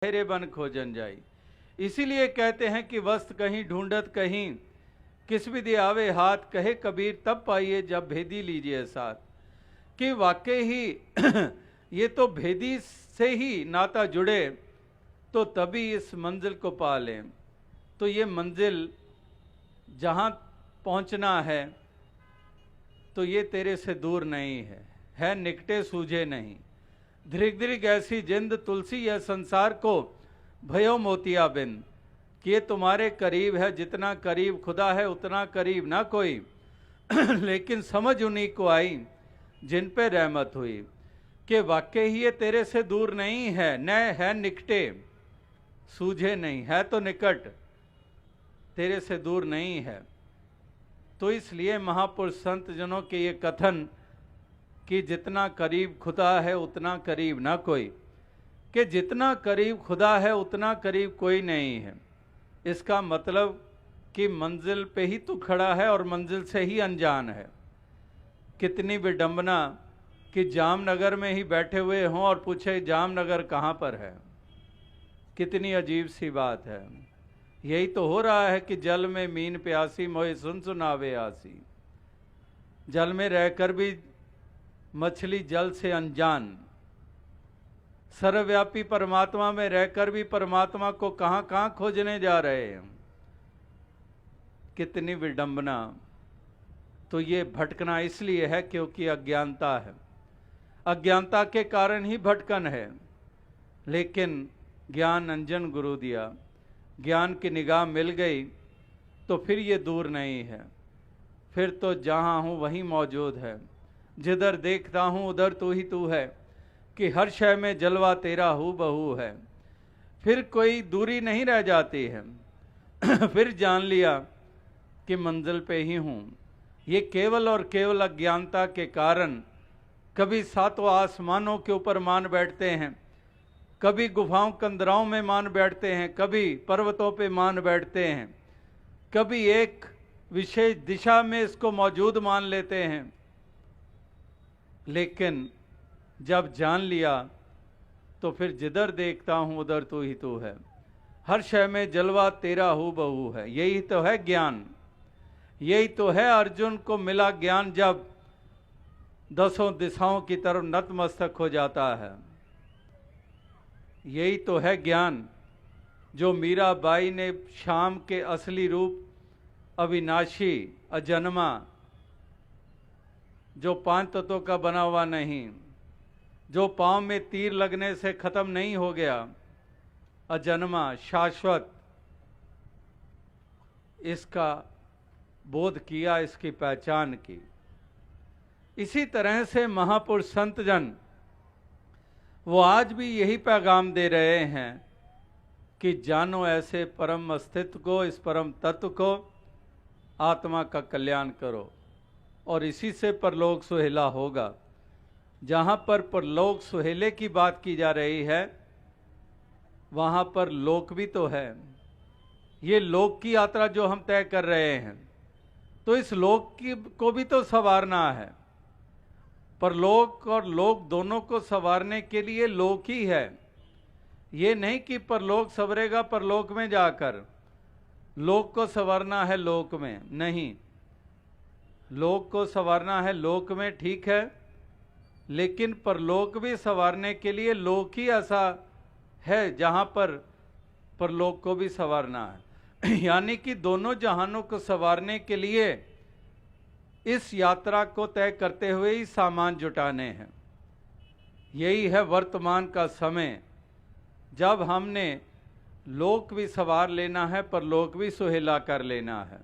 हेरे बन खोजन जाई। इसीलिए कहते हैं कि वस्त्र कहीं ढूंढत कहीं, किस विधि आवे हाथ, कहे कबीर तब पाइए जब भेदी लीजिए साथ। कि वाकई ही ये तो भेदी से ही नाता जुड़े तो तभी इस मंजिल को पा लें। तो ये मंजिल जहाँ पहुँचना है तो ये तेरे से दूर नहीं है निकटे सूझे नहीं। धृग धृग ऐसी जिंद तुलसी यह संसार को भयो मोतिया बिंद। कि ये तुम्हारे करीब है, जितना करीब खुदा है उतना करीब ना कोई। लेकिन समझ उन्हीं को आई जिन पे रहमत हुई। कि वाकई ही ये तेरे से दूर नहीं है, न है निकटे सूझे नहीं, है तो निकट, तेरे से दूर नहीं है। तो इसलिए महापुरुष संत जनों के ये कथन कि जितना करीब खुदा है उतना करीब ना कोई, कि जितना करीब खुदा है उतना करीब कोई नहीं है। इसका मतलब कि मंजिल पे ही तू खड़ा है और मंजिल से ही अनजान है। कितनी विडंबना कि जामनगर में ही बैठे हुए हों और पूछे जामनगर कहाँ पर है। कितनी अजीब सी बात है। यही तो हो रहा है कि जल में मीन प्यासी मोहे सुन सुनावे आसी। जल में रहकर भी मछली जल से अनजान, सर्वव्यापी परमात्मा में रहकर भी परमात्मा को कहाँ कहाँ खोजने जा रहे हैं। कितनी विडंबना। तो ये भटकना इसलिए है क्योंकि अज्ञानता है। अज्ञानता के कारण ही भटकन है। लेकिन ज्ञान अंजन गुरु दिया, ज्ञान की निगाह मिल गई तो फिर ये दूर नहीं है। फिर तो जहाँ हूँ वहीं मौजूद है, जिधर देखता हूँ उधर तू ही तू है। कि हर शय में जलवा तेरा हू बहू है। फिर कोई दूरी नहीं रह जाती है। फिर जान लिया कि मंजिल पे ही हूँ। ये केवल और केवल अज्ञानता के कारण कभी सातों आसमानों के ऊपर मान बैठते हैं, कभी गुफाओं कंदराओं में मान बैठते हैं, कभी पर्वतों पे मान बैठते हैं, कभी एक विशेष दिशा में इसको मौजूद मान लेते हैं। लेकिन जब जान लिया तो फिर जिधर देखता हूँ उधर तू ही तू है। हर शय में जलवा तेरा हू बहू है। यही तो है ज्ञान। यही तो है अर्जुन को मिला ज्ञान जब दसों दिशाओं की तरफ नतमस्तक हो जाता है। यही तो है ज्ञान जो मीराबाई ने शाम के असली रूप अविनाशी अजन्मा, जो पांच तत्वों का बना हुआ नहीं, जो पांव में तीर लगने से खत्म नहीं हो गया, अजन्मा शाश्वत, इसका बोध किया, इसकी पहचान की। इसी तरह से महापुरुष संत जन वो आज भी यही पैगाम दे रहे हैं कि जानो ऐसे परम अस्तित्व को, इस परम तत्व को, आत्मा का कल्याण करो और इसी से परलोक सुहेला होगा। जहाँ पर परलोक सुहेले की बात की जा रही है वहाँ पर लोक भी तो है। ये लोक की यात्रा जो हम तय कर रहे हैं तो इस लोक की को भी तो संवारना है। परलोक और लोक दोनों को संवारने के लिए लोक ही है। ये नहीं कि परलोक संवरेगा परलोक में जाकर, लोक को संवारना है लोक में, नहीं। लोक को संवारना है लोक में, ठीक है, लेकिन परलोक भी संवारने के लिए लोक ही ऐसा है जहाँ पर परलोक को भी संवारना है। यानी कि दोनों जहानों को संवारने के लिए इस यात्रा को तय करते हुए ही सामान जुटाने हैं। यही है वर्तमान का समय, जब हमने लोक भी संवार लेना है, परलोक भी सुहेला कर लेना है।